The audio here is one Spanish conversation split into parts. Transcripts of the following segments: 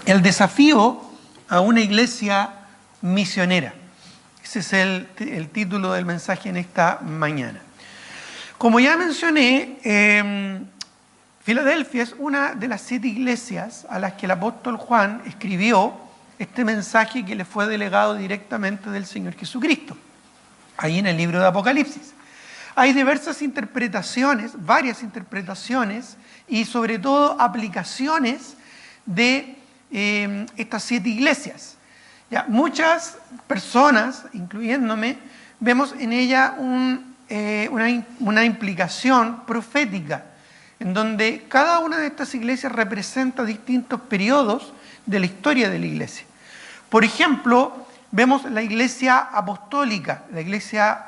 el desafío a una iglesia misionera. Ese es el título del mensaje en esta mañana. Como ya mencioné, Filadelfia es una de las 7 iglesias a las que el apóstol Juan escribió este mensaje que le fue delegado directamente del Señor Jesucristo, ahí en el libro de Apocalipsis. Hay diversas interpretaciones, varias interpretaciones y sobre todo aplicaciones de estas 7 iglesias. Ya, muchas personas, incluyéndome, vemos en ella una implicación profética, en donde cada una de estas iglesias representa distintos periodos de la historia de la iglesia. Por ejemplo, vemos la iglesia apostólica, la iglesia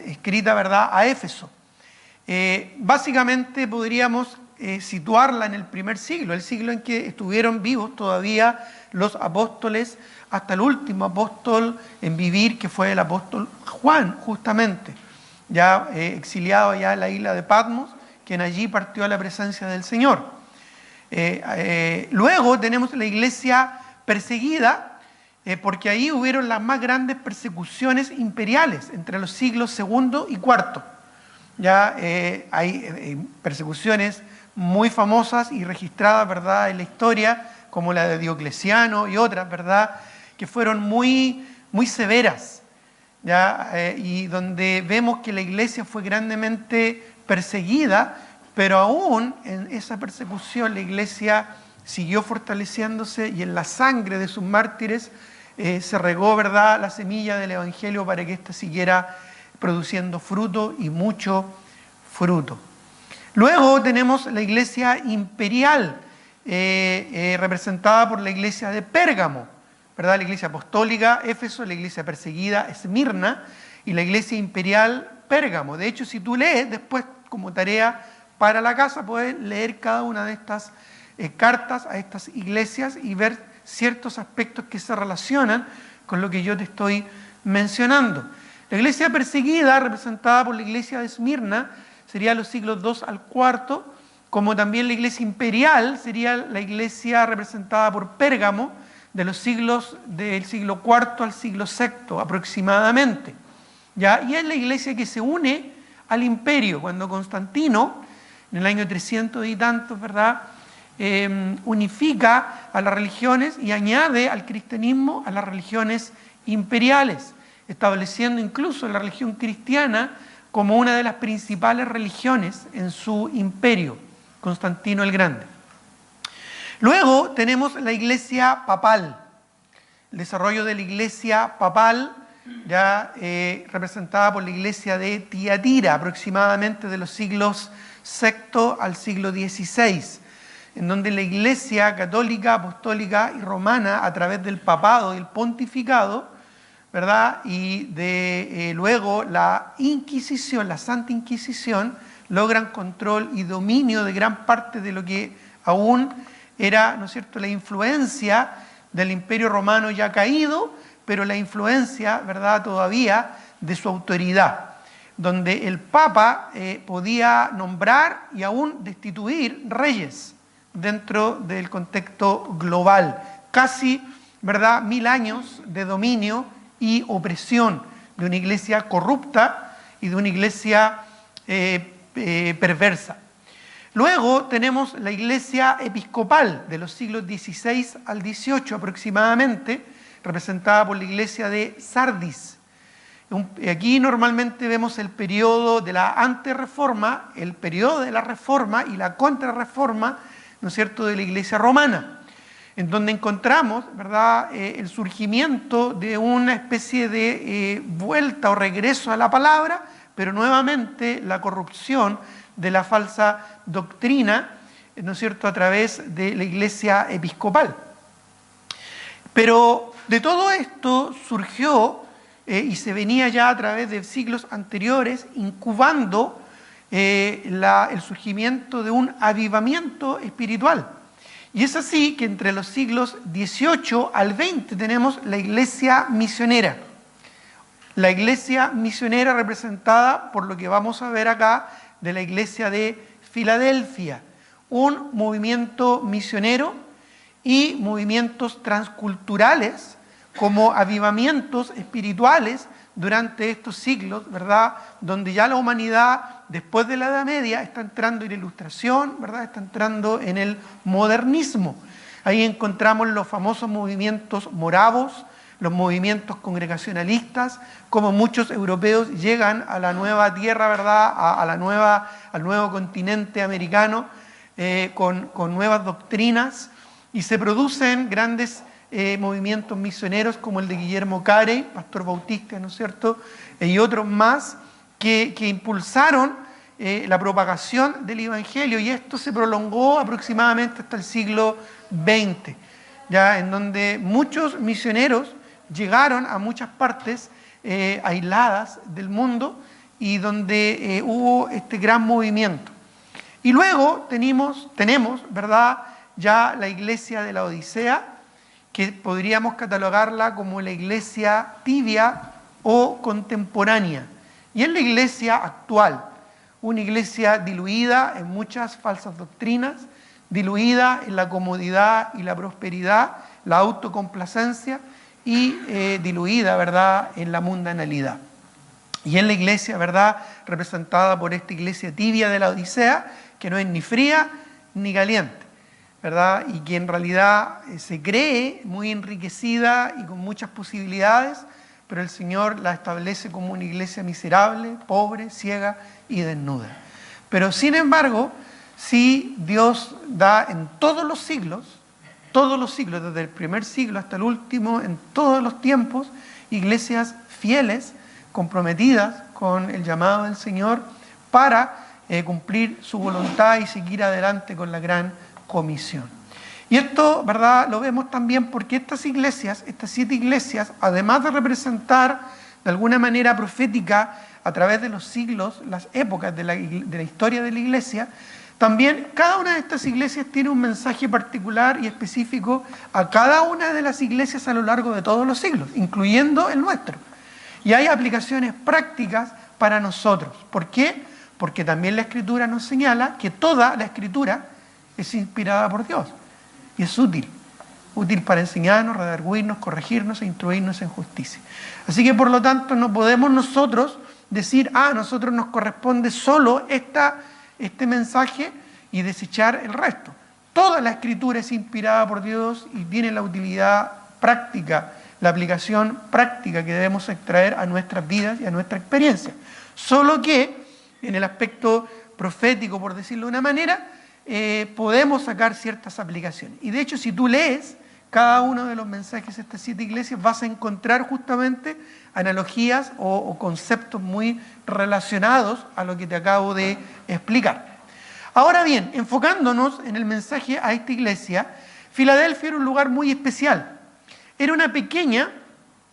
escrita, ¿verdad?, a Éfeso. Básicamente podríamos situarla en el primer siglo, el siglo en que estuvieron vivos todavía los apóstoles, hasta el último apóstol en vivir, que fue el apóstol Juan, justamente, ya exiliado allá en la isla de Patmos, quien allí partió a la presencia del Señor. Luego tenemos la iglesia perseguida, porque ahí hubieron las más grandes persecuciones imperiales entre los siglos segundo y cuarto. Ya hay persecuciones muy famosas y registradas, ¿verdad?, en la historia, como la de Diocleciano y otras, ¿verdad?, que fueron muy, muy severas, ¿ya? Y donde vemos que la iglesia fue grandemente perseguida, pero aún en esa persecución la iglesia siguió fortaleciéndose y en la sangre de sus mártires se regó, ¿verdad?, la semilla del Evangelio para que ésta siguiera produciendo fruto y mucho fruto. Luego tenemos la iglesia imperial, representada por la iglesia de Pérgamo, ¿verdad?, la iglesia apostólica, Éfeso, la iglesia perseguida, Esmirna, y la iglesia imperial, Pérgamo. De hecho, si tú lees después como tarea para la casa, puedes leer cada una de estas cartas a estas iglesias y ver ciertos aspectos que se relacionan con lo que yo te estoy mencionando. La iglesia perseguida, representada por la iglesia de Esmirna, sería los siglos II al IV, como también la iglesia imperial sería la iglesia representada por Pérgamo, de los siglos del siglo IV al siglo VI aproximadamente. ¿Ya? Y es la iglesia que se une al imperio, cuando Constantino, en el año 300 y tantos, ¿verdad?, unifica a las religiones y añade al cristianismo a las religiones imperiales, estableciendo incluso la religión cristiana como una de las principales religiones en su imperio, Constantino el Grande. Luego tenemos la iglesia papal, el desarrollo de la iglesia papal, ya representada por la iglesia de Tiatira, aproximadamente de los siglos VI al siglo XVI, en donde la iglesia católica, apostólica y romana, a través del papado y el pontificado, ¿verdad?, y luego la Inquisición, la Santa Inquisición, logran control y dominio de gran parte de lo que aún era, ¿no es cierto?, la influencia del Imperio Romano ya caído, pero la influencia, ¿verdad?, todavía de su autoridad, donde el Papa podía nombrar y aún destituir reyes dentro del contexto global. Casi, ¿verdad?, 1000 años de dominio y opresión de una iglesia corrupta y de una iglesia perversa. Luego tenemos la iglesia episcopal de los siglos XVI al XVIII aproximadamente, representada por la iglesia de Sardis. Aquí normalmente vemos el periodo de la anterreforma, el periodo de la reforma y la contrarreforma, ¿no es cierto?, de la iglesia romana, en donde encontramos, ¿verdad?, el surgimiento de una especie de vuelta o regreso a la palabra, pero nuevamente la corrupción de la falsa doctrina, ¿no es cierto?, a través de la iglesia episcopal. Pero de todo esto surgió y se venía ya a través de siglos anteriores incubando el surgimiento de un avivamiento espiritual. Y es así que entre los siglos XVIII al XX tenemos la iglesia misionera. La iglesia misionera representada por lo que vamos a ver acá de la iglesia de Filadelfia, un movimiento misionero y movimientos transculturales como avivamientos espirituales durante estos siglos, ¿verdad? Donde ya la humanidad, después de la Edad Media, está entrando en la Ilustración, ¿verdad? Está entrando en el modernismo. Ahí encontramos los famosos movimientos moravos, los movimientos congregacionalistas, como muchos europeos llegan a la nueva tierra, ¿verdad? Al nuevo continente americano con nuevas doctrinas, y se producen grandes movimientos misioneros como el de Guillermo Carey, pastor bautista, ¿no es cierto?, y otros más que impulsaron la propagación del Evangelio, y esto se prolongó aproximadamente hasta el siglo XX, ya en donde muchos misioneros llegaron a muchas partes aisladas del mundo y donde hubo este gran movimiento. Y luego tenemos, ¿verdad?, ya la iglesia de la Odisea, que podríamos catalogarla como la iglesia tibia o contemporánea. Y es la iglesia actual, una iglesia diluida en muchas falsas doctrinas, diluida en la comodidad y la prosperidad, la autocomplacencia, y diluida, ¿verdad?, en la mundanalidad. Y es la iglesia, ¿verdad?, representada por esta iglesia tibia de la Odisea, que no es ni fría ni caliente, ¿verdad?, y que en realidad se cree muy enriquecida y con muchas posibilidades, pero el Señor la establece como una iglesia miserable, pobre, ciega y desnuda. Pero sin embargo, sí Dios da en todos los siglos, desde el primer siglo hasta el último, en todos los tiempos, iglesias fieles, comprometidas con el llamado del Señor para cumplir su voluntad y seguir adelante con la gran comisión. Y esto, ¿verdad?, lo vemos también porque estas 7 iglesias, además de representar de alguna manera profética a través de los siglos, las épocas de la historia de la iglesia, también cada una de estas iglesias tiene un mensaje particular y específico a cada una de las iglesias a lo largo de todos los siglos, incluyendo el nuestro. Y hay aplicaciones prácticas para nosotros. ¿Por qué? Porque también la Escritura nos señala que toda la Escritura es inspirada por Dios y es útil para enseñarnos, redarguirnos, corregirnos e instruirnos en justicia. Así que por lo tanto no podemos nosotros decir, a nosotros nos corresponde solo este mensaje y desechar el resto. Toda la Escritura es inspirada por Dios y tiene la utilidad práctica, la aplicación práctica que debemos extraer a nuestras vidas y a nuestra experiencia. Solo que en el aspecto profético, por decirlo de una manera, podemos sacar ciertas aplicaciones. Y de hecho, si tú lees cada uno de los mensajes de estas 7 iglesias, vas a encontrar justamente analogías o conceptos muy relacionados a lo que te acabo de explicar. Ahora bien, enfocándonos en el mensaje a esta iglesia, Filadelfia era un lugar muy especial. Era una pequeña,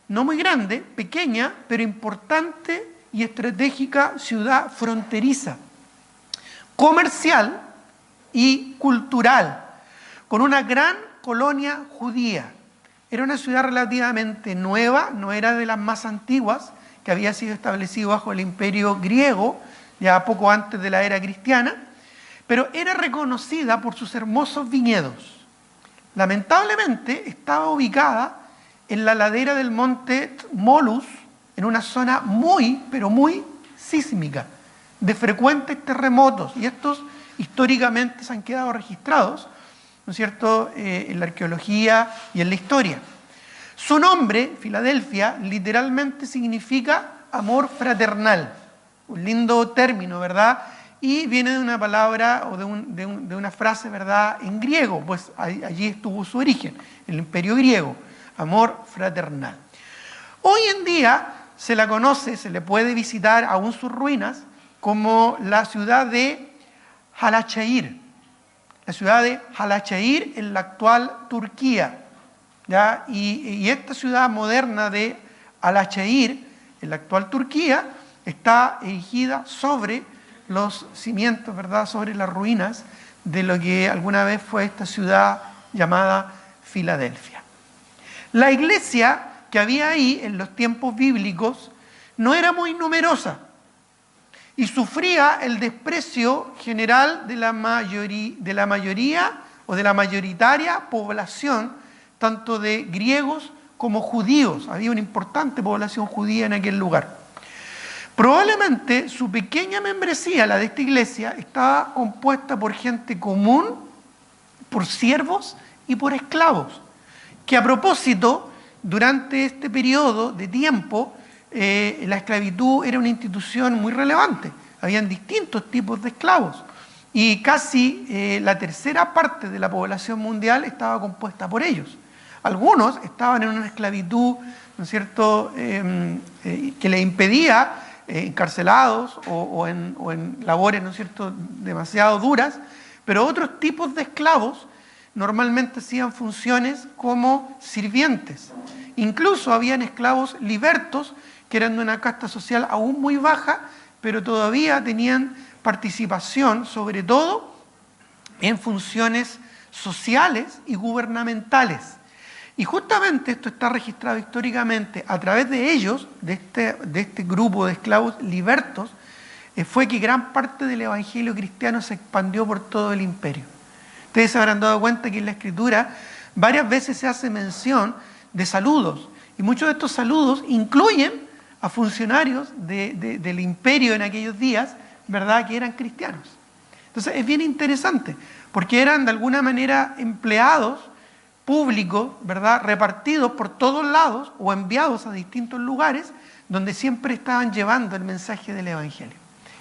no muy grande, pequeña, pero importante y estratégica ciudad fronteriza, comercial y cultural, con una gran colonia judía. Era una ciudad relativamente nueva, no era de las más antiguas, que había sido establecido bajo el imperio griego, ya poco antes de la era cristiana, pero era reconocida por sus hermosos viñedos. Lamentablemente estaba ubicada en la ladera del monte Molus, en una zona muy, pero muy sísmica, de frecuentes terremotos, y estos históricamente se han quedado registrados, ¿no es cierto?, en la arqueología y en la historia. Su nombre, Filadelfia, literalmente significa amor fraternal, un lindo término, ¿verdad?, y viene de una palabra o de una frase, ¿verdad?, en griego, pues allí estuvo su origen, el imperio griego, amor fraternal. Hoy en día se la conoce, se le puede visitar aún sus ruinas, como la ciudad de Halaşehir, en la actual Turquía, ¿ya? Y esta ciudad moderna de Halaşehir, en la actual Turquía, está erigida sobre los cimientos, ¿verdad?, sobre las ruinas de lo que alguna vez fue esta ciudad llamada Filadelfia. La iglesia que había ahí en los tiempos bíblicos no era muy numerosa y sufría el desprecio general de la mayoría o de la mayoritaria población, tanto de griegos como judíos. Había una importante población judía en aquel lugar. Probablemente su pequeña membresía, la de esta iglesia, estaba compuesta por gente común, por siervos y por esclavos, que a propósito, durante este periodo de tiempo, la esclavitud era una institución muy relevante. Habían distintos tipos de esclavos y casi la tercera parte de la población mundial estaba compuesta por ellos. Algunos estaban en una esclavitud, ¿no es cierto?, que les impedía encarcelados o en labores, ¿no es cierto?, demasiado duras, pero otros tipos de esclavos normalmente hacían funciones como sirvientes. Incluso habían esclavos libertos que eran de una casta social aún muy baja, pero todavía tenían participación, sobre todo en funciones sociales y gubernamentales. Y justamente esto está registrado históricamente a través de ellos, de este grupo de esclavos libertos, fue que gran parte del evangelio cristiano se expandió por todo el imperio. Ustedes se habrán dado cuenta que en la Escritura varias veces se hace mención de saludos, y muchos de estos saludos incluyen a funcionarios del imperio en aquellos días, ¿verdad?, que eran cristianos. Entonces es bien interesante, porque eran de alguna manera empleados públicos, ¿verdad?, repartidos por todos lados o enviados a distintos lugares donde siempre estaban llevando el mensaje del evangelio.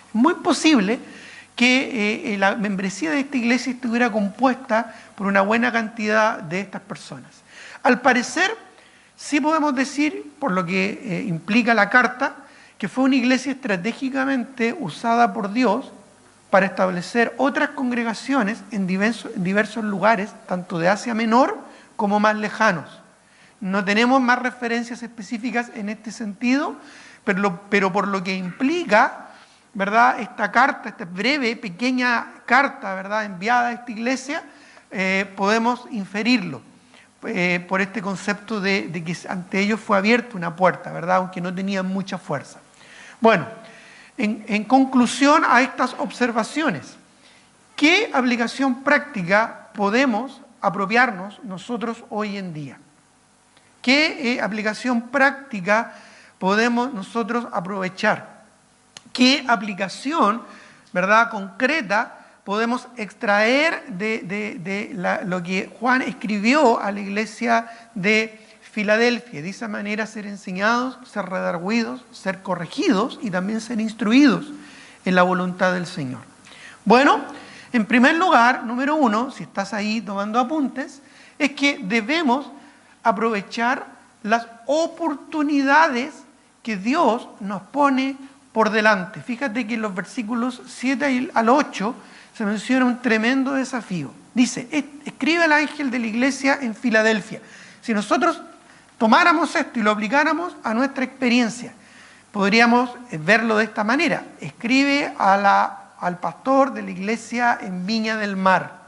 Es muy posible que la membresía de esta iglesia estuviera compuesta por una buena cantidad de estas personas. Al parecer, sí podemos decir, por lo que implica la carta, que fue una iglesia estratégicamente usada por Dios para establecer otras congregaciones en diversos lugares, tanto de Asia Menor como más lejanos. No tenemos más referencias específicas en este sentido, pero por lo que implica, ¿verdad?, esta carta, esta breve, pequeña carta, ¿verdad?, enviada a esta iglesia, podemos inferirlo por este concepto de que ante ellos fue abierta una puerta, ¿verdad?, aunque no tenían mucha fuerza. Bueno, en conclusión a estas observaciones, ¿qué aplicación práctica podemos apropiarnos nosotros hoy en día? ¿Qué aplicación práctica podemos nosotros aprovechar? ¿Qué aplicación, ¿verdad?, concreta podemos extraer de lo que Juan escribió a la iglesia de Filadelfia? De esa manera ser enseñados, ser redarguidos, ser corregidos y también ser instruidos en la voluntad del Señor. Bueno, en primer lugar, número uno, si estás ahí tomando apuntes, es que debemos aprovechar las oportunidades que Dios nos pone por delante. Fíjate que en los versículos 7 al 8 se menciona un tremendo desafío. Dice, escribe el ángel de la iglesia en Filadelfia. Si nosotros tomáramos esto y lo aplicáramos a nuestra experiencia, podríamos verlo de esta manera. Escribe al pastor de la iglesia en Viña del Mar.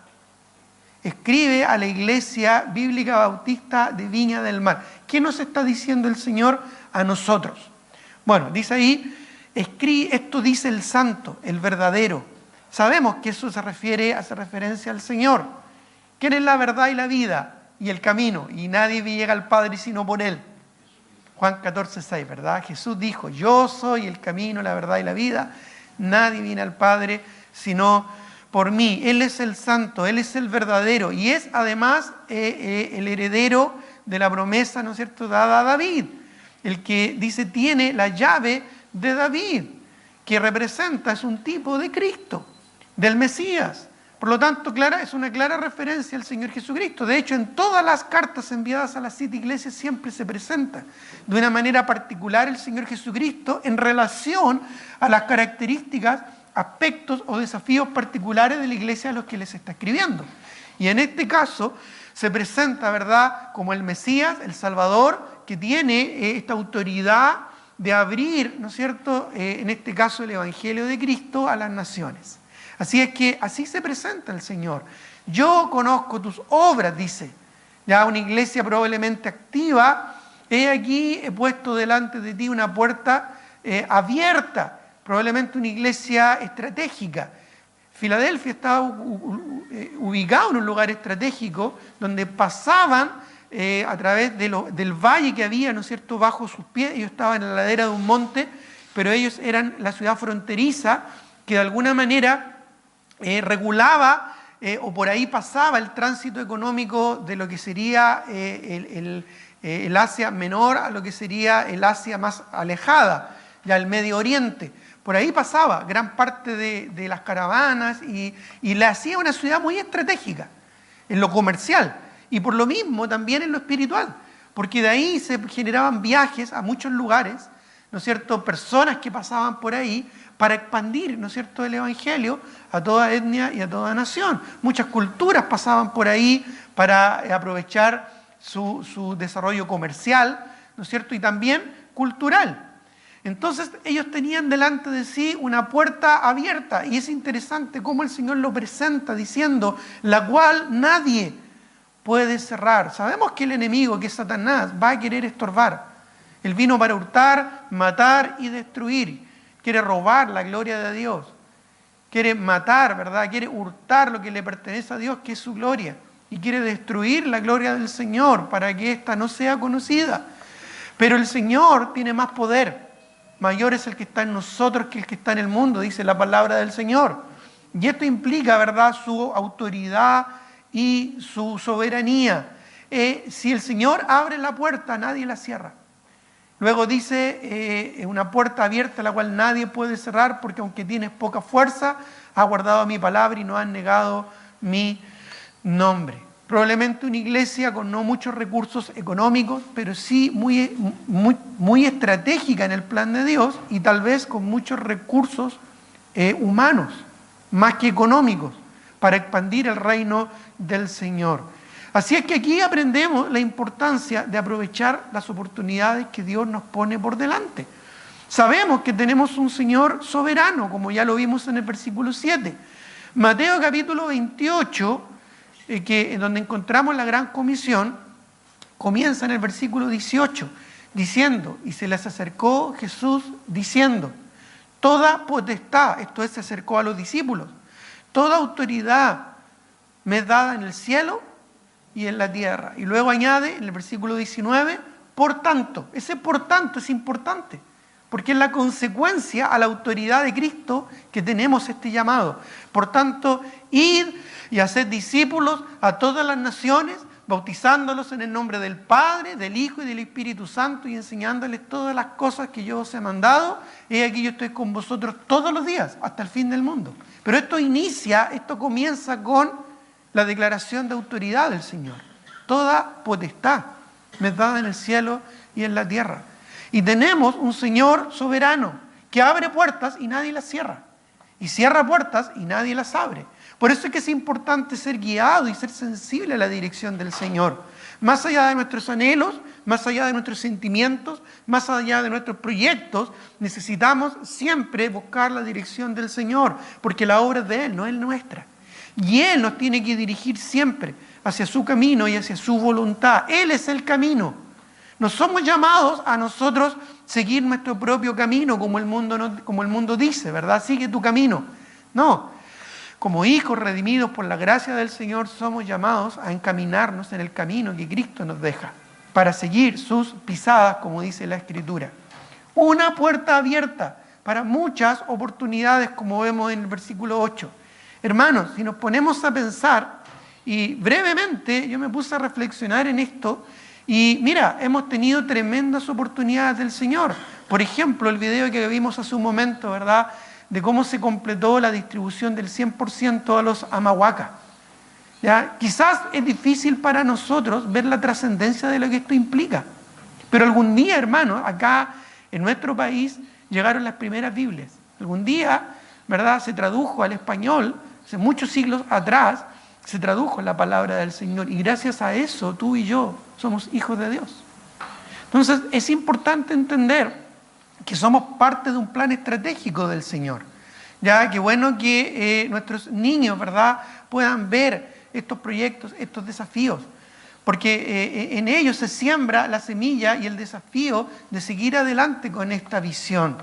Escribe a la iglesia bíblica bautista de Viña del Mar. ¿Qué nos está diciendo el Señor a nosotros? Bueno, dice ahí, esto dice el santo, el verdadero. Sabemos que eso hace referencia al Señor. ¿Quién es la verdad y la vida y el camino? Y nadie llega al Padre sino por Él. Juan 14:6, ¿verdad? Jesús dijo, yo soy el camino, la verdad y la vida. Nadie viene al Padre sino por mí. Él es el santo, Él es el verdadero y es además el heredero de la promesa, ¿no es cierto?, dada a David. El que dice tiene la llave de David, que representa, es un tipo de Cristo, del Mesías. Por lo tanto, es una clara referencia al Señor Jesucristo. De hecho, en todas las cartas enviadas a las 7 iglesias siempre se presenta de una manera particular el Señor Jesucristo en relación a las características, aspectos o desafíos particulares de la iglesia a los que les está escribiendo. Y en este caso se presenta, ¿verdad?, como el Mesías, el Salvador, que tiene esta autoridad de abrir, ¿no es cierto?, en este caso el Evangelio de Cristo a las naciones. Así es que así se presenta el Señor. Yo conozco tus obras, dice. Ya una iglesia probablemente activa. He aquí, he puesto delante de ti una puerta abierta. Probablemente una iglesia estratégica. Filadelfia estaba ubicado en un lugar estratégico donde pasaban a través del valle que había, ¿no es cierto?, bajo sus pies. Ellos estaban en la ladera de un monte, pero ellos eran la ciudad fronteriza que de alguna manera regulaba o por ahí pasaba el tránsito económico de lo que sería el Asia menor a lo que sería el Asia más alejada, ya el Medio Oriente. Por ahí pasaba gran parte de las caravanas y la hacía una ciudad muy estratégica en lo comercial y por lo mismo también en lo espiritual, porque de ahí se generaban viajes a muchos lugares, ¿no es cierto?, personas que pasaban por ahí para expandir, ¿no es cierto?, el Evangelio a toda etnia y a toda nación. Muchas culturas pasaban por ahí para aprovechar su desarrollo comercial, ¿no es cierto?, y también cultural. Entonces ellos tenían delante de sí una puerta abierta y es interesante cómo el Señor lo presenta diciendo, la cual nadie puede cerrar. Sabemos que el enemigo, que es Satanás, va a querer estorbar. Él vino para hurtar, matar y destruir. Quiere robar la gloria de Dios. Quiere matar, ¿verdad? Quiere hurtar lo que le pertenece a Dios, que es su gloria. Y quiere destruir la gloria del Señor para que ésta no sea conocida. Pero el Señor tiene más poder. Mayor es el que está en nosotros que el que está en el mundo, dice la palabra del Señor. Y esto implica, ¿verdad?, su autoridad y su soberanía. Si el Señor abre la puerta, nadie la cierra. Luego dice, una puerta abierta la cual nadie puede cerrar, porque aunque tienes poca fuerza, has guardado mi palabra y no has negado mi nombre. Probablemente una iglesia con no muchos recursos económicos, pero sí muy estratégica en el plan de Dios y tal vez con muchos recursos humanos, más que económicos, para expandir el reino del Señor. Así es que aquí aprendemos la importancia de aprovechar las oportunidades que Dios nos pone por delante. Sabemos que tenemos un Señor soberano, como ya lo vimos en el versículo 7. Mateo capítulo 28, en donde encontramos la gran comisión, comienza en el versículo 18, diciendo, y se les acercó Jesús diciendo, toda potestad, esto es, se acercó a los discípulos, toda autoridad me es dada en el cielo y en la tierra. Y luego añade en el versículo 19, por tanto, ese por tanto es importante, porque es la consecuencia a la autoridad de Cristo que tenemos este llamado. Por tanto, id y haced discípulos a todas las naciones, bautizándolos en el nombre del Padre, del Hijo y del Espíritu Santo y enseñándoles todas las cosas que yo os he mandado. He aquí yo estoy con vosotros todos los días, hasta el fin del mundo. Pero esto comienza con la declaración de autoridad del Señor. Toda potestad me es dada en el cielo y en la tierra. Y tenemos un Señor soberano que abre puertas y nadie las cierra. Y cierra puertas y nadie las abre. Por eso es que es importante ser guiado y ser sensible a la dirección del Señor. Más allá de nuestros anhelos, más allá de nuestros sentimientos, más allá de nuestros proyectos, necesitamos siempre buscar la dirección del Señor, porque la obra es de Él, no es nuestra. Y Él nos tiene que dirigir siempre hacia su camino y hacia su voluntad. Él es el camino. No somos llamados a nosotros seguir nuestro propio camino como el mundo dice, ¿verdad? Sigue tu camino. No. Como hijos redimidos por la gracia del Señor, somos llamados a encaminarnos en el camino que Cristo nos deja, para seguir sus pisadas, como dice la Escritura. Una puerta abierta para muchas oportunidades, como vemos en el versículo 8. Hermanos, si nos ponemos a pensar, y brevemente yo me puse a reflexionar en esto, y mira, hemos tenido tremendas oportunidades del Señor. Por ejemplo, el video que vimos hace un momento, ¿verdad?, de cómo se completó la distribución del 100% a los Amahuacas. ¿Ya? Quizás es difícil para nosotros ver la trascendencia de lo que esto implica, pero algún día, hermanos, acá en nuestro país llegaron las primeras Biblias. Algún día, ¿verdad?, se tradujo al español, hace muchos siglos atrás, se tradujo la palabra del Señor, y gracias a eso tú y yo somos hijos de Dios. Entonces es importante entender que somos parte de un plan estratégico del Señor. Ya, qué bueno que nuestros niños, ¿verdad?, puedan ver estos proyectos, estos desafíos, porque en ellos se siembra la semilla y el desafío de seguir adelante con esta visión.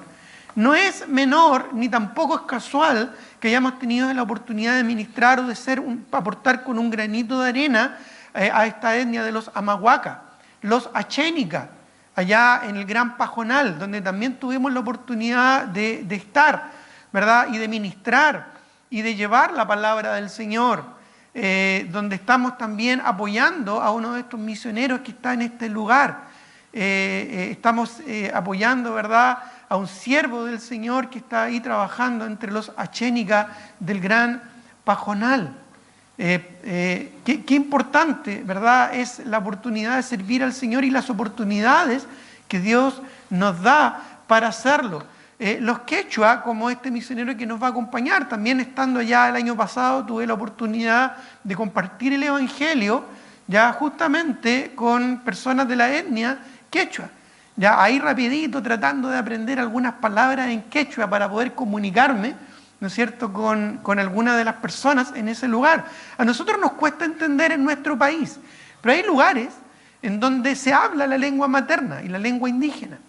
No es menor ni tampoco es casual que hayamos tenido la oportunidad de ministrar o de aportar con un granito de arena a esta etnia de los Amahuaca, los Achénica, allá en el Gran Pajonal, donde también tuvimos la oportunidad de estar, ¿verdad? Y de ministrar y de llevar la palabra del Señor, donde estamos también apoyando a uno de estos misioneros que está en este lugar. Estamos apoyando, ¿verdad?, a un siervo del Señor que está ahí trabajando entre los Achénica del Gran Pajonal. Qué importante, ¿verdad?, es la oportunidad de servir al Señor y las oportunidades que Dios nos da para hacerlo. Los quechua, como este misionero que nos va a acompañar, también estando allá el año pasado, tuve la oportunidad de compartir el Evangelio ya justamente con personas de la etnia quechua. Ya ahí rapidito tratando de aprender algunas palabras en quechua para poder comunicarme, ¿no es cierto?, con algunas de las personas en ese lugar. A nosotros nos cuesta entender en nuestro país, pero hay lugares en donde se habla la lengua materna y la lengua indígena.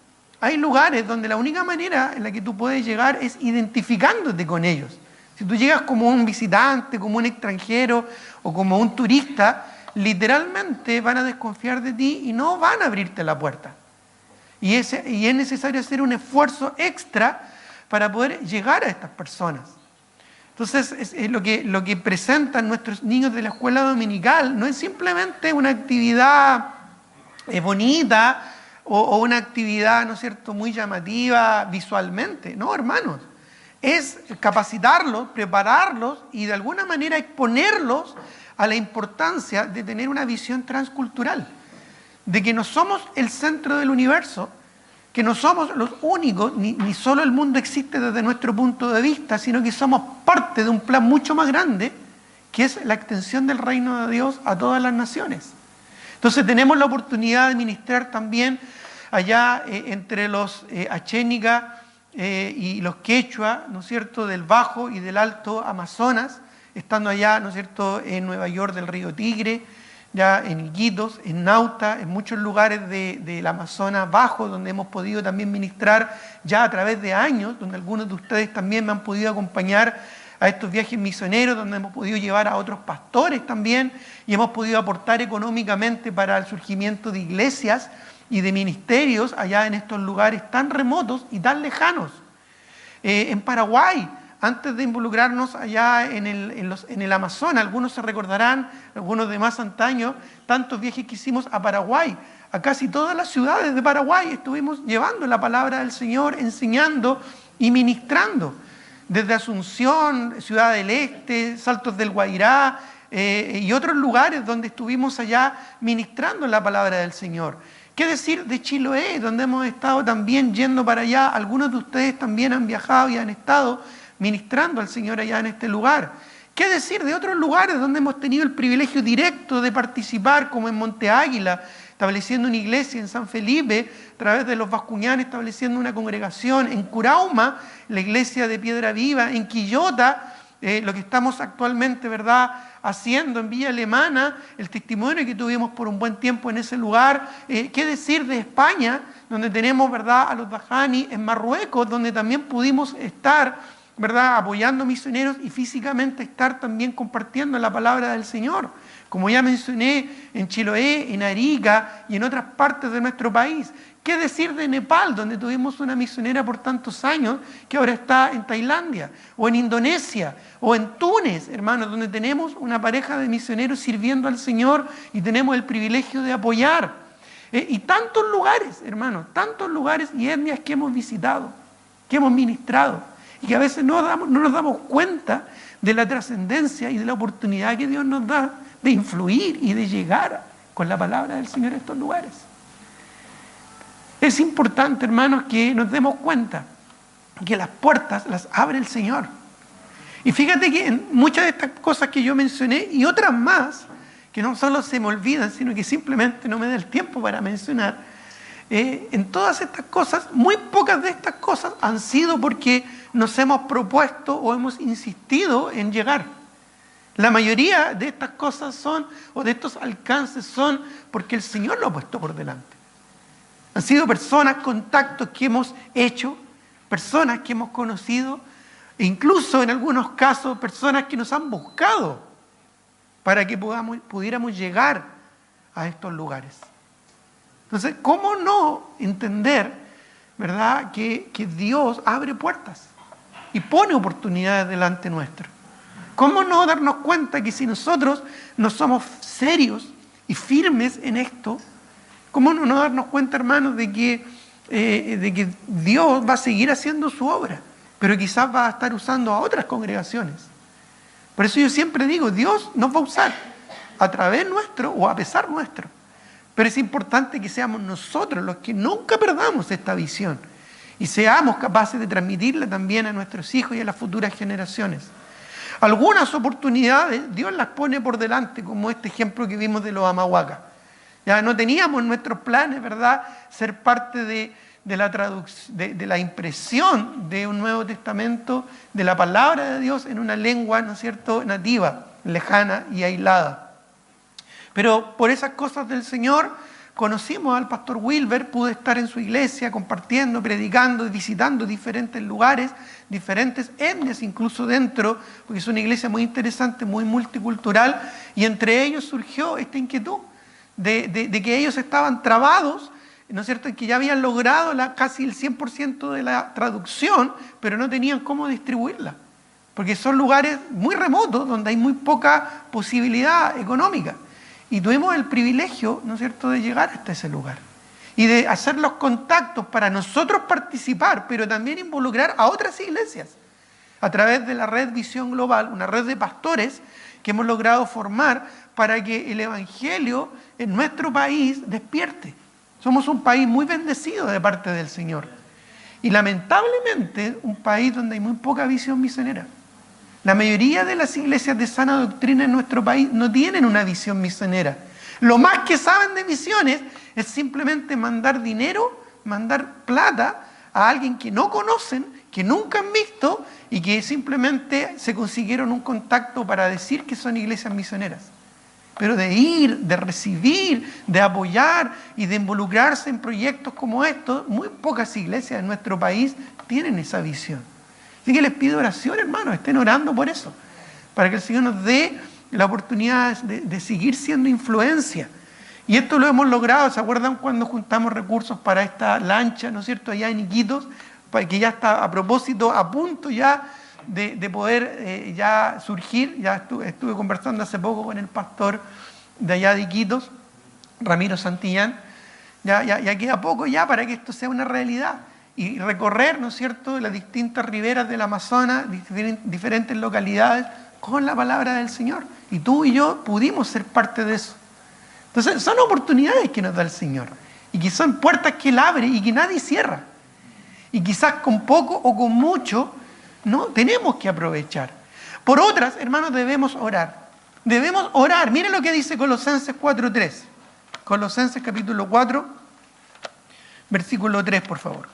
Hay lugares donde la única manera en la que tú puedes llegar es identificándote con ellos. Si tú llegas como un visitante, como un extranjero o como un turista, literalmente van a desconfiar de ti y no van a abrirte la puerta. Y es necesario hacer un esfuerzo extra para poder llegar a estas personas. Entonces, lo que presentan nuestros niños de la escuela dominical no es simplemente una actividad bonita o una actividad, ¿no es cierto?, muy llamativa visualmente. No, hermanos, es capacitarlos, prepararlos y de alguna manera exponerlos a la importancia de tener una visión transcultural, de que no somos el centro del universo, que no somos los únicos, ni solo el mundo existe desde nuestro punto de vista, sino que somos parte de un plan mucho más grande, que es la extensión del reino de Dios a todas las naciones. Entonces tenemos la oportunidad de ministrar también allá entre los Achénica y los quechua, ¿no es cierto?, del Bajo y del Alto Amazonas, estando allá, ¿no es cierto?, en Nueva York del río Tigre, ya en Iquitos, en Nauta, en muchos lugares del Amazonas Bajo, donde hemos podido también ministrar ya a través de años, donde algunos de ustedes también me han podido acompañar a estos viajes misioneros, donde hemos podido llevar a otros pastores también y hemos podido aportar económicamente para el surgimiento de iglesias y de ministerios allá en estos lugares tan remotos y tan lejanos. En Paraguay, antes de involucrarnos allá en el Amazonas, algunos se recordarán, algunos de más antaño, tantos viajes que hicimos a Paraguay. A casi todas las ciudades de Paraguay estuvimos llevando la palabra del Señor, enseñando y ministrando. Desde Asunción, Ciudad del Este, Saltos del Guairá y otros lugares donde estuvimos allá ministrando la palabra del Señor. ¿Qué decir de Chiloé, donde hemos estado también yendo para allá? Algunos de ustedes también han viajado y han estado ministrando al Señor allá en este lugar. ¿Qué decir de otros lugares donde hemos tenido el privilegio directo de participar, como en Monte Águila, estableciendo una iglesia, en San Felipe, a través de los Bascuñanes, estableciendo una congregación, en Curauma, la iglesia de Piedra Viva, en Quillota, lo que estamos actualmente, ¿verdad?, haciendo en Villa Alemana, el testimonio que tuvimos por un buen tiempo en ese lugar. ¿Qué decir de España, donde tenemos, ¿verdad?, a los Dajani, en Marruecos, donde también pudimos estar, ¿verdad?, apoyando misioneros y físicamente estar también compartiendo la palabra del Señor? Como ya mencioné, en Chiloé, en Arica y en otras partes de nuestro país. ¿Qué decir de Nepal, donde tuvimos una misionera por tantos años que ahora está en Tailandia? O en Indonesia, o en Túnez, hermanos, donde tenemos una pareja de misioneros sirviendo al Señor y tenemos el privilegio de apoyar. Y tantos lugares, hermanos, tantos lugares y etnias que hemos visitado, que hemos ministrado, y que a veces no nos damos cuenta de la trascendencia y de la oportunidad que Dios nos da de influir y de llegar con la palabra del Señor a estos lugares. Es importante, hermanos, que nos demos cuenta que las puertas las abre el Señor. Y fíjate que en muchas de estas cosas que yo mencioné y otras más, que no solo se me olvidan, sino que simplemente no me da el tiempo para mencionar, en todas estas cosas, muy pocas de estas cosas han sido porque nos hemos propuesto o hemos insistido en llegar. La mayoría de estas cosas son, o de estos alcances son, porque el Señor lo ha puesto por delante. Han sido personas, contactos que hemos hecho, personas que hemos conocido, e incluso en algunos casos personas que nos han buscado para que pudiéramos llegar a estos lugares. Entonces, ¿cómo no entender, verdad, que Dios abre puertas y pone oportunidades delante nuestro? ¿Cómo no darnos cuenta que si nosotros no somos serios y firmes en esto, cómo no darnos cuenta, hermanos, de que Dios va a seguir haciendo su obra, pero quizás va a estar usando a otras congregaciones? Por eso yo siempre digo, Dios nos va a usar a través nuestro o a pesar nuestro. Pero es importante que seamos nosotros los que nunca perdamos esta visión y seamos capaces de transmitirla también a nuestros hijos y a las futuras generaciones. Algunas oportunidades Dios las pone por delante, como este ejemplo que vimos de los Amahuacas. Ya no teníamos en nuestros planes, ¿verdad?, ser parte de la impresión de un Nuevo Testamento, de la palabra de Dios en una lengua, ¿no es cierto?, nativa, lejana y aislada. Pero por esas cosas del Señor conocimos al pastor Wilber, pude estar en su iglesia compartiendo, predicando, visitando diferentes lugares, diferentes etnias incluso dentro, porque es una iglesia muy interesante, muy multicultural, y entre ellos surgió esta inquietud de que ellos estaban trabados, ¿no es cierto?, en que ya habían logrado casi el 100% de la traducción, pero no tenían cómo distribuirla, porque son lugares muy remotos donde hay muy poca posibilidad económica. Y tuvimos el privilegio, ¿no es cierto?, de llegar hasta ese lugar y de hacer los contactos para nosotros participar, pero también involucrar a otras iglesias a través de la red Visión Global, una red de pastores que hemos logrado formar para que el evangelio en nuestro país despierte. Somos un país muy bendecido de parte del Señor y lamentablemente un país donde hay muy poca visión misionera. La mayoría de las iglesias de sana doctrina en nuestro país no tienen una visión misionera. Lo más que saben de misiones es simplemente mandar dinero, mandar plata a alguien que no conocen, que nunca han visto y que simplemente se consiguieron un contacto para decir que son iglesias misioneras. Pero de ir, de recibir, de apoyar y de involucrarse en proyectos como estos, muy pocas iglesias en nuestro país tienen esa visión. Así que les pido oración, hermanos, estén orando por eso, para que el Señor nos dé la oportunidad de seguir siendo influencia. Y esto lo hemos logrado, ¿se acuerdan cuando juntamos recursos para esta lancha, ¿no es cierto?, allá en Iquitos, que ya está a propósito, a punto ya de poder ya surgir? Ya estuve conversando hace poco con el pastor de allá de Iquitos, Ramiro Santillán, ya queda poco ya para que esto sea una realidad. Y recorrer, ¿no es cierto?, las distintas riberas del Amazonas, diferentes localidades, con la palabra del Señor. Y tú y yo pudimos ser parte de eso. Entonces, son oportunidades que nos da el Señor. Y que son puertas que Él abre y que nadie cierra. Y quizás con poco o con mucho, ¿no?, tenemos que aprovechar. Por otras, hermanos, debemos orar. Debemos orar. Miren lo que dice Colosenses 4:3. Colosenses capítulo 4, versículo 3, por favor.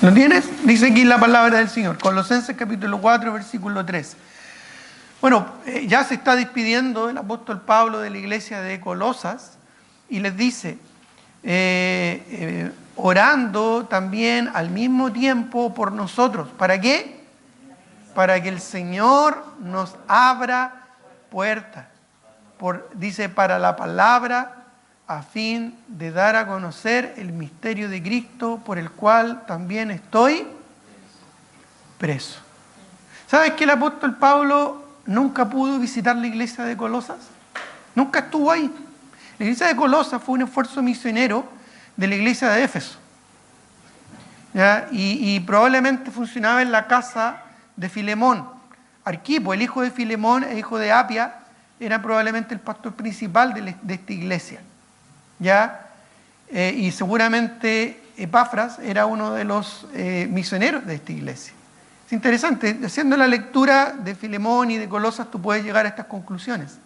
¿Lo tienes? Dice aquí la palabra del Señor. Colosenses capítulo 4, versículo 3. Bueno, ya se está despidiendo el apóstol Pablo de la iglesia de Colosas y les dice, orando también al mismo tiempo por nosotros. ¿Para qué? Para que el Señor nos abra puertas. Dice, para la palabra, a fin de dar a conocer el misterio de Cristo, por el cual también estoy preso. ¿Sabes que el apóstol Pablo nunca pudo visitar la iglesia de Colosas? Nunca estuvo ahí. La iglesia de Colosas fue un esfuerzo misionero de la iglesia de Éfeso. ¿Ya? Y probablemente funcionaba en la casa de Filemón. Arquipo, el hijo de Filemón e hijo de Apia, era probablemente el pastor principal de esta iglesia. ¿Ya? Y seguramente Epafras era uno de los misioneros de esta iglesia. Es interesante, haciendo la lectura de Filemón y de Colosas tú puedes llegar a estas conclusiones.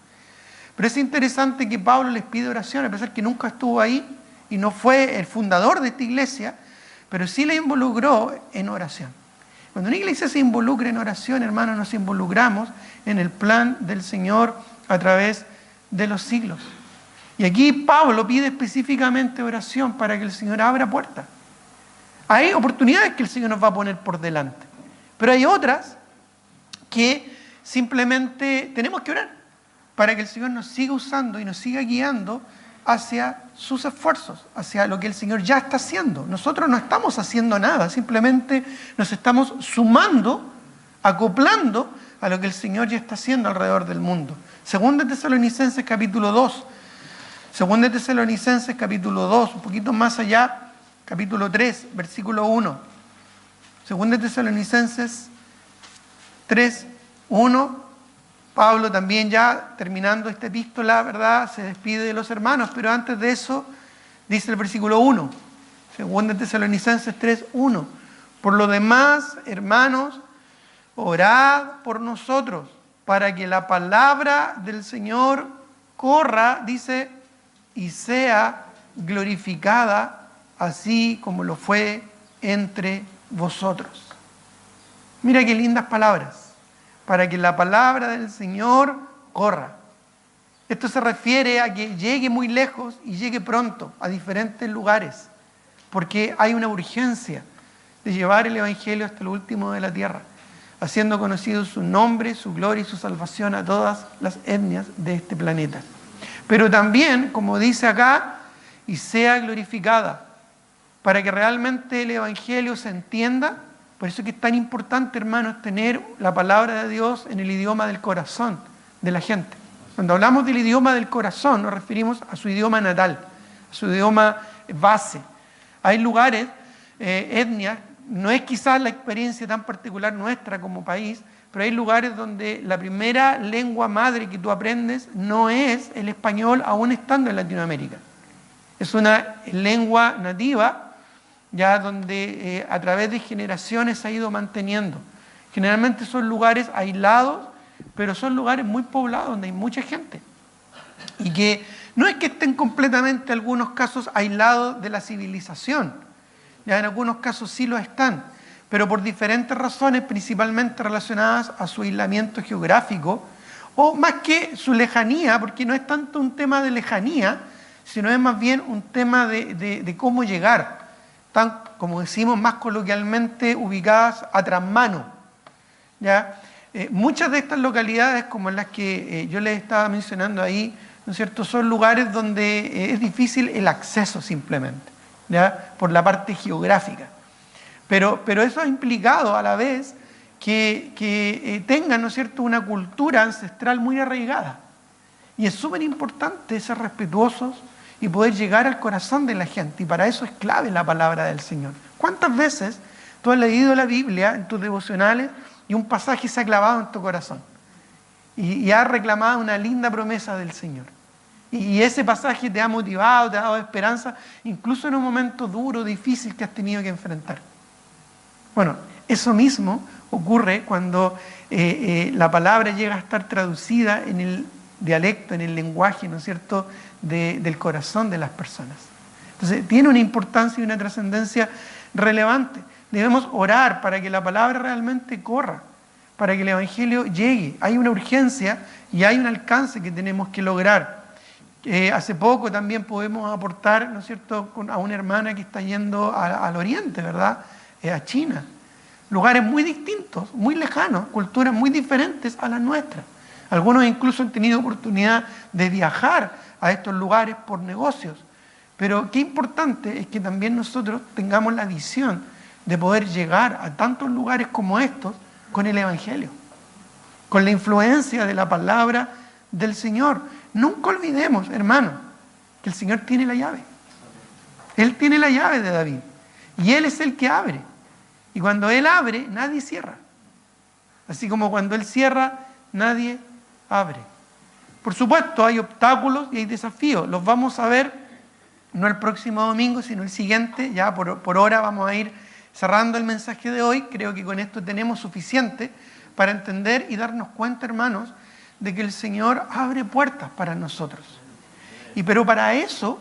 Pero es interesante que Pablo les pide oración, a pesar que nunca estuvo ahí y no fue el fundador de esta iglesia, pero sí le involucró en oración. Cuando una iglesia se involucra en oración, hermanos, nos involucramos en el plan del Señor a través de los siglos. Y aquí Pablo pide específicamente oración para que el Señor abra puertas. Hay oportunidades que el Señor nos va a poner por delante, pero hay otras que simplemente tenemos que orar para que el Señor nos siga usando y nos siga guiando hacia sus esfuerzos, hacia lo que el Señor ya está haciendo. Nosotros no estamos haciendo nada, simplemente nos estamos sumando, acoplando a lo que el Señor ya está haciendo alrededor del mundo. Segunda de Tesalonicenses capítulo 2, Segunda de Tesalonicenses capítulo 2, un poquito más allá, capítulo 3, versículo 1. Segunda de Tesalonicenses 3, 1. Pablo también ya terminando esta epístola, ¿verdad?, se despide de los hermanos, pero antes de eso dice el versículo 1, Segunda de Tesalonicenses 3, 1. Por lo demás, hermanos, orad por nosotros, para que la palabra del Señor corra, dice, y sea glorificada, así como lo fue entre vosotros. Mira qué lindas palabras. Para que la palabra del Señor corra. Esto se refiere a que llegue muy lejos y llegue pronto a diferentes lugares, porque hay una urgencia de llevar el Evangelio hasta lo último de la tierra, haciendo conocido su nombre, su gloria y su salvación a todas las etnias de este planeta. Pero también, como dice acá, y sea glorificada, para que realmente el Evangelio se entienda. Por eso es que es tan importante, hermanos, tener la palabra de Dios en el idioma del corazón de la gente. Cuando hablamos del idioma del corazón, nos referimos a su idioma natal, a su idioma base. Hay lugares, etnias, no es quizás la experiencia tan particular nuestra como país, pero hay lugares donde la primera lengua madre que tú aprendes no es el español, aún estando en Latinoamérica. Es una lengua nativa, ya donde a través de generaciones se ha ido manteniendo. Generalmente son lugares aislados, pero son lugares muy poblados, donde hay mucha gente. Y que no es que estén completamente, en algunos casos, aislados de la civilización. Ya en algunos casos sí lo están, pero por diferentes razones, principalmente relacionadas a su aislamiento geográfico, o más que su lejanía, porque no es tanto un tema de lejanía, sino es más bien un tema de cómo llegar. Están, como decimos más coloquialmente, ubicadas a trasmano. ¿Ya? Muchas de estas localidades, como las que yo les estaba mencionando ahí, ¿no es cierto?, son lugares donde es difícil el acceso simplemente, ¿ya?, por la parte geográfica. Pero eso ha implicado a la vez que tengan, ¿no es cierto?, una cultura ancestral muy arraigada. Y es súper importante ser respetuosos y poder llegar al corazón de la gente. Y para eso es clave la palabra del Señor. ¿Cuántas veces tú has leído la Biblia en tus devocionales y un pasaje se ha clavado en tu corazón? Y has reclamado una linda promesa del Señor. Y ese pasaje te ha motivado, te ha dado esperanza, incluso en un momento duro, difícil que has tenido que enfrentar. Bueno, eso mismo ocurre cuando la palabra llega a estar traducida en el dialecto, en el lenguaje, ¿no es cierto?, del corazón de las personas. Entonces, tiene una importancia y una trascendencia relevante. Debemos orar para que la palabra realmente corra, para que el Evangelio llegue. Hay una urgencia y hay un alcance que tenemos que lograr. Hace poco también podemos aportar, ¿no es cierto?, a una hermana que está yendo al oriente, ¿verdad?, a China. Lugares muy distintos, muy lejanos, culturas muy diferentes a las nuestras. Algunos incluso han tenido oportunidad de viajar a estos lugares por negocios. Pero qué importante es que también nosotros tengamos la visión de poder llegar a tantos lugares como estos con el Evangelio, con la influencia de la palabra del Señor. Nunca olvidemos, hermano, que el Señor tiene la llave. Él tiene la llave de David y Él es el que abre. Y cuando Él abre, nadie cierra. Así como cuando Él cierra, nadie abre. Por supuesto, hay obstáculos y hay desafíos. Los vamos a ver no el próximo domingo, sino el siguiente. Ya por hora vamos a ir cerrando el mensaje de hoy. Creo que con esto tenemos suficiente para entender y darnos cuenta, hermanos, de que el Señor abre puertas para nosotros. Pero para eso,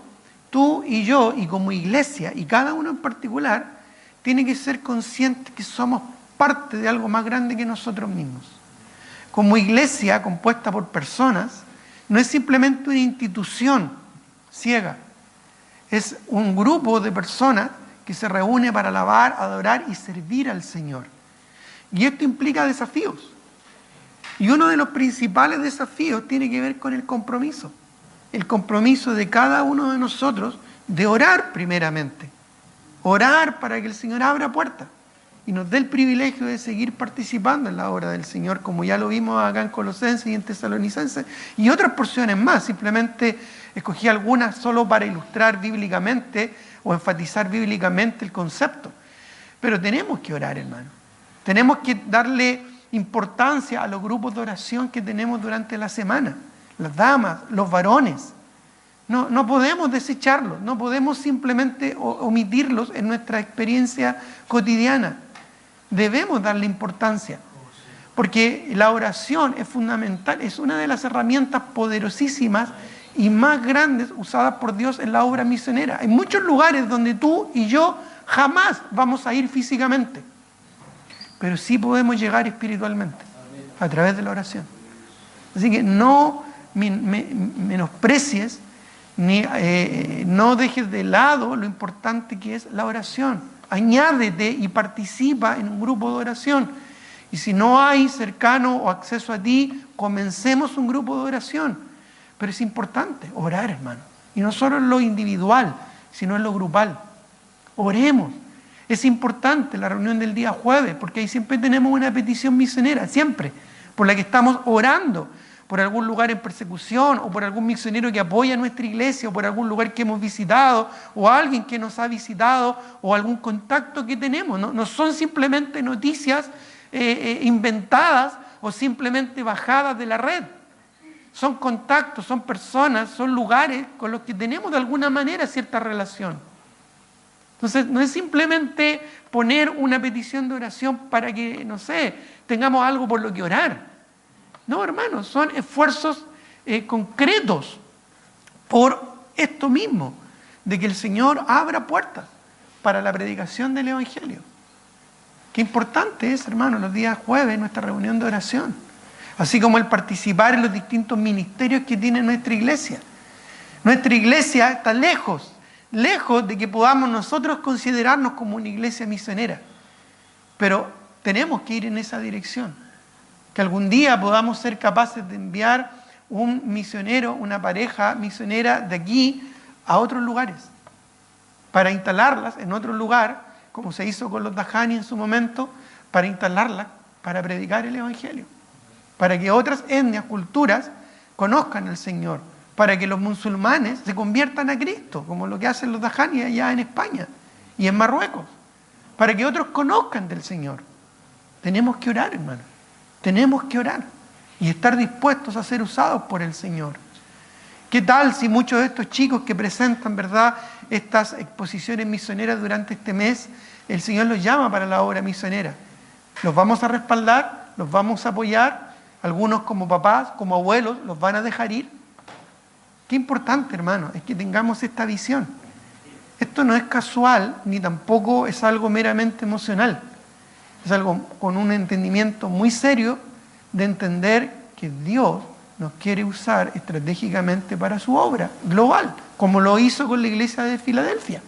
tú y yo, y como iglesia, y cada uno en particular, tiene que ser consciente que somos parte de algo más grande que nosotros mismos. Como iglesia compuesta por personas, no es simplemente una institución ciega, es un grupo de personas que se reúne para alabar, adorar y servir al Señor. Y esto implica desafíos. Y uno de los principales desafíos tiene que ver con el compromiso. El compromiso de cada uno de nosotros de orar primeramente. Orar para que el Señor abra puertas y nos dé el privilegio de seguir participando en la obra del Señor, como ya lo vimos acá en Colosenses y en Tesalonicenses, y otras porciones más. Simplemente escogí algunas solo para ilustrar bíblicamente o enfatizar bíblicamente el concepto. Pero tenemos que orar, hermano. Tenemos que darle importancia a los grupos de oración que tenemos durante la semana. Las damas, los varones. No podemos desecharlos, no podemos simplemente omitirlos en nuestra experiencia cotidiana. Debemos darle importancia, porque la oración es fundamental, es una de las herramientas poderosísimas y más grandes usadas por Dios en la obra misionera. Hay muchos lugares donde tú y yo jamás vamos a ir físicamente, pero sí podemos llegar espiritualmente a través de la oración. Así que no menosprecies ni no dejes de lado lo importante que es la oración. Añádete y participa en un grupo de oración. Y si no hay cercano o acceso a ti, comencemos un grupo de oración. Pero es importante orar, hermano. Y no solo en lo individual, sino en lo grupal. Oremos. Es importante la reunión del día jueves, porque ahí siempre tenemos una petición misionera, siempre, por la que estamos orando, por algún lugar en persecución, o por algún misionero que apoya a nuestra iglesia, o por algún lugar que hemos visitado, o alguien que nos ha visitado, o algún contacto que tenemos. No son simplemente noticias inventadas o simplemente bajadas de la red. Son contactos, son personas, son lugares con los que tenemos de alguna manera cierta relación. Entonces, no es simplemente poner una petición de oración para que, no sé, tengamos algo por lo que orar. No, hermanos, son esfuerzos concretos por esto mismo, de que el Señor abra puertas para la predicación del Evangelio. Qué importante es, hermanos, los días jueves nuestra reunión de oración, así como el participar en los distintos ministerios que tiene nuestra iglesia. Nuestra iglesia está lejos de que podamos nosotros considerarnos como una iglesia misionera, pero tenemos que ir en esa dirección. Que algún día podamos ser capaces de enviar un misionero, una pareja misionera de aquí a otros lugares, para instalarlas en otro lugar, como se hizo con los Dajani en su momento, para instalarlas, para predicar el Evangelio, para que otras etnias, culturas, conozcan al Señor, para que los musulmanes se conviertan a Cristo, como lo que hacen los Dajani allá en España y en Marruecos, para que otros conozcan del Señor. Tenemos que orar, hermano. Tenemos que orar y estar dispuestos a ser usados por el Señor. ¿Qué tal si muchos de estos chicos que presentan, verdad, estas exposiciones misioneras durante este mes, el Señor los llama para la obra misionera? ¿Los vamos a respaldar? ¿Los vamos a apoyar? Algunos como papás, como abuelos, ¿los van a dejar ir? Qué importante, hermano, es que tengamos esta visión. Esto no es casual, ni tampoco es algo meramente emocional. Es algo con un entendimiento muy serio de entender que Dios nos quiere usar estratégicamente para su obra global, como lo hizo con la iglesia de Filadelfia.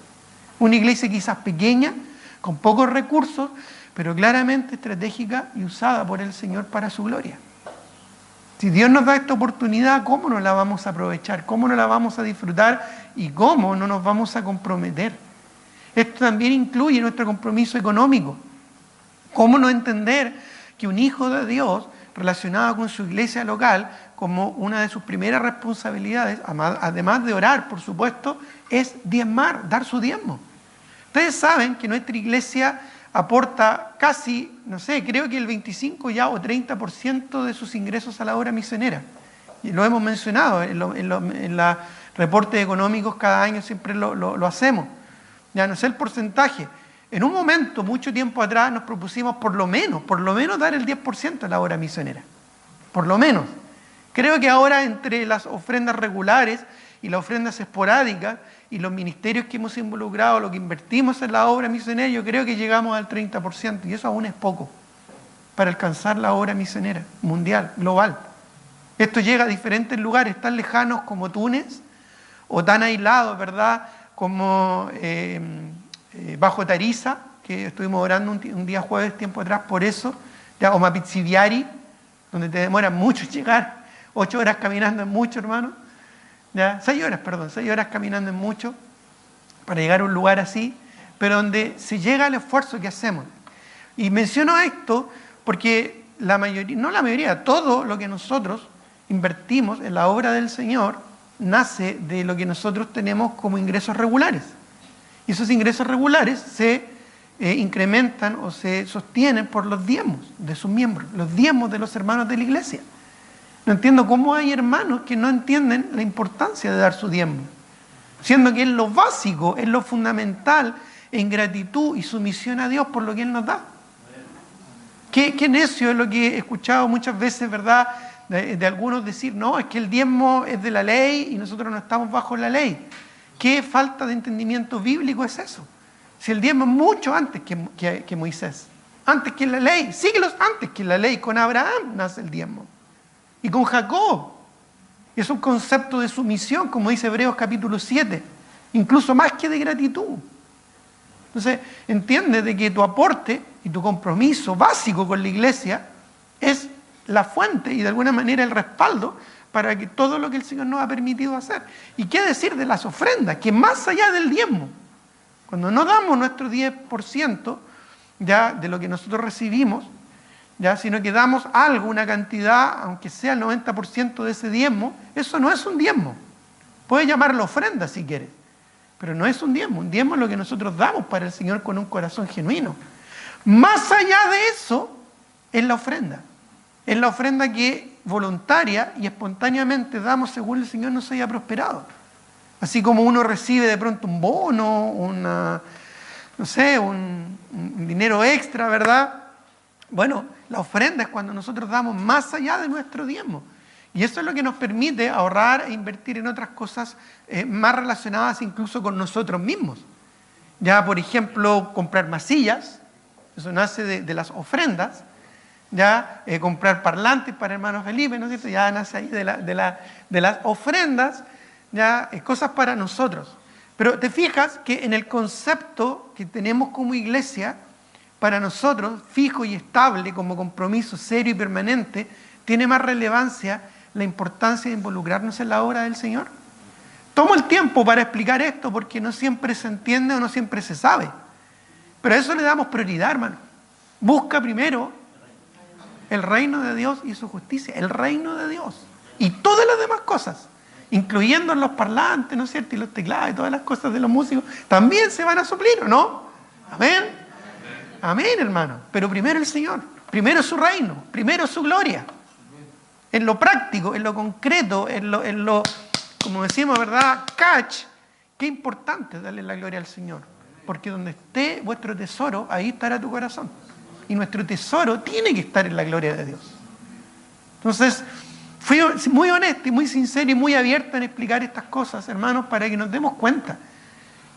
Una iglesia quizás pequeña, con pocos recursos, pero claramente estratégica y usada por el Señor para su gloria. Si Dios nos da esta oportunidad, ¿cómo no la vamos a aprovechar? ¿Cómo no la vamos a disfrutar? ¿Y cómo no nos vamos a comprometer? Esto también incluye nuestro compromiso económico. ¿Cómo no entender que un hijo de Dios relacionado con su iglesia local, como una de sus primeras responsabilidades, además de orar, por supuesto, es diezmar, dar su diezmo? Ustedes saben que nuestra iglesia aporta casi, no sé, creo que el 25 ya o 30% de sus ingresos a la obra misionera. Y lo hemos mencionado en los reportes económicos, cada año siempre lo hacemos. Ya no sé el porcentaje. En un momento, mucho tiempo atrás, nos propusimos por lo menos dar el 10% a la obra misionera. Por lo menos. Creo que ahora entre las ofrendas regulares y las ofrendas esporádicas y los ministerios que hemos involucrado, lo que invertimos en la obra misionera, yo creo que llegamos al 30%, y eso aún es poco. para alcanzar la obra misionera mundial, global. Esto llega a diferentes lugares tan lejanos como Túnez o tan aislados, ¿verdad?, como bajo Tariza, que estuvimos orando un día jueves tiempo atrás por eso, ya, o Mapitziviari, donde te demora mucho llegar, 8 horas caminando es mucho, hermano, ya, 6 horas caminando es mucho para llegar a un lugar así, pero donde se llega al esfuerzo que hacemos. Y menciono esto porque todo lo que nosotros invertimos en la obra del Señor nace de lo que nosotros tenemos como ingresos regulares. Y esos ingresos regulares se incrementan o se sostienen por los diezmos de sus miembros, los diezmos de los hermanos de la iglesia. No entiendo cómo hay hermanos que no entienden la importancia de dar su diezmo, siendo que es lo básico, es lo fundamental en gratitud y sumisión a Dios por lo que Él nos da. Qué necio es lo que he escuchado muchas veces, ¿verdad?, de algunos decir, no, es que el diezmo es de la ley y nosotros no estamos bajo la ley. ¿Qué falta de entendimiento bíblico es eso? Si el diezmo es mucho antes que Moisés, antes que la ley, siglos antes que la ley, con Abraham nace el diezmo y con Jacob. Es un concepto de sumisión, como dice Hebreos capítulo 7, incluso más que de gratitud. Entonces, entiende de que tu aporte y tu compromiso básico con la iglesia es la fuente y de alguna manera el respaldo para que todo lo que el Señor nos ha permitido hacer. ¿Y qué decir de las ofrendas? Que más allá del diezmo, cuando no damos nuestro 10% ya de lo que nosotros recibimos, ya, sino que damos algo, una cantidad, aunque sea el 90% de ese diezmo, eso no es un diezmo. Puedes llamarlo ofrenda si quieres, pero no es un diezmo. Un diezmo es lo que nosotros damos para el Señor con un corazón genuino. Más allá de eso, es la ofrenda. Es la ofrenda que voluntaria y espontáneamente damos según el Señor nos haya prosperado. Así como uno recibe de pronto un bono, un dinero extra, ¿verdad? Bueno, la ofrenda es cuando nosotros damos más allá de nuestro diezmo. Y eso es lo que nos permite ahorrar e invertir en otras cosas más relacionadas incluso con nosotros mismos. Ya, por ejemplo, comprar masillas, eso nace de las ofrendas. Ya, comprar parlantes para hermano Felipe, ¿no es cierto? Ya nace ahí de las ofrendas, ya, cosas para nosotros. Pero te fijas que en el concepto que tenemos como iglesia, para nosotros, fijo y estable, como compromiso serio y permanente, tiene más relevancia la importancia de involucrarnos en la obra del Señor. Tomo el tiempo para explicar esto porque no siempre se entiende o no siempre se sabe. Pero a eso le damos prioridad, hermano. Busca primero el reino de Dios y su justicia, el reino de Dios. Y todas las demás cosas, incluyendo los parlantes, ¿no es cierto? Y los teclados y todas las cosas de los músicos, también se van a suplir, ¿o no? Amén. Amén, hermano. Pero primero el Señor, primero su reino, primero su gloria. En lo práctico, en lo concreto, en lo como decimos, ¿verdad? Catch. Qué importante darle la gloria al Señor. Porque donde esté vuestro tesoro, ahí estará tu corazón. Y nuestro tesoro tiene que estar en la gloria de Dios. Entonces, fui muy honesto y muy sincero y muy abierto en explicar estas cosas, hermanos, para que nos demos cuenta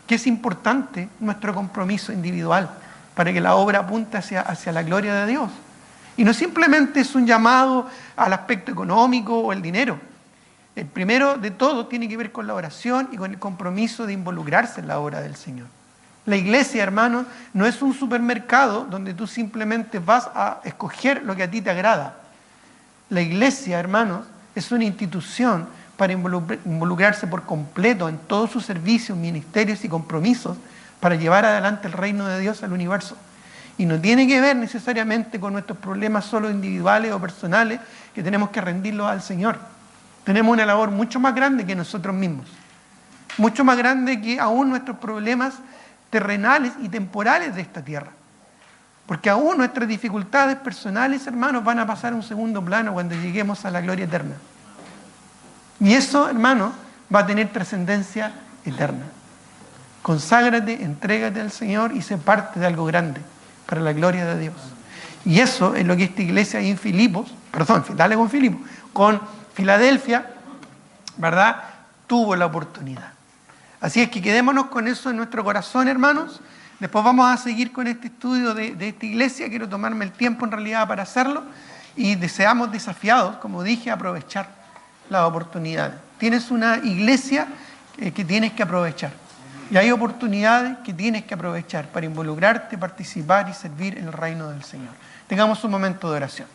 que es importante nuestro compromiso individual, para que la obra apunte hacia la gloria de Dios. Y no simplemente es un llamado al aspecto económico o el dinero. El primero de todo tiene que ver con la oración y con el compromiso de involucrarse en la obra del Señor. La iglesia, hermanos, no es un supermercado donde tú simplemente vas a escoger lo que a ti te agrada. La iglesia, hermanos, es una institución para involucrarse por completo en todos sus servicios, ministerios y compromisos para llevar adelante el reino de Dios al universo. Y no tiene que ver necesariamente con nuestros problemas solo individuales o personales que tenemos que rendirlos al Señor. Tenemos una labor mucho más grande que nosotros mismos. Mucho más grande que aún nuestros problemas terrenales y temporales de esta tierra. Porque aún nuestras dificultades personales, hermanos, van a pasar a un segundo plano cuando lleguemos a la gloria eterna. Y eso, hermanos, va a tener trascendencia eterna. Conságrate, entrégate al Señor y sé parte de algo grande para la gloria de Dios. Y eso es lo que esta iglesia ahí en con Filadelfia, ¿verdad?, tuvo la oportunidad. Así es que quedémonos con eso en nuestro corazón, hermanos. Después vamos a seguir con este estudio de esta iglesia. Quiero tomarme el tiempo en realidad para hacerlo y deseamos desafiados, como dije, a aprovechar las oportunidades. Tienes una iglesia que tienes que aprovechar y hay oportunidades que tienes que aprovechar para involucrarte, participar y servir en el reino del Señor. Tengamos un momento de oración.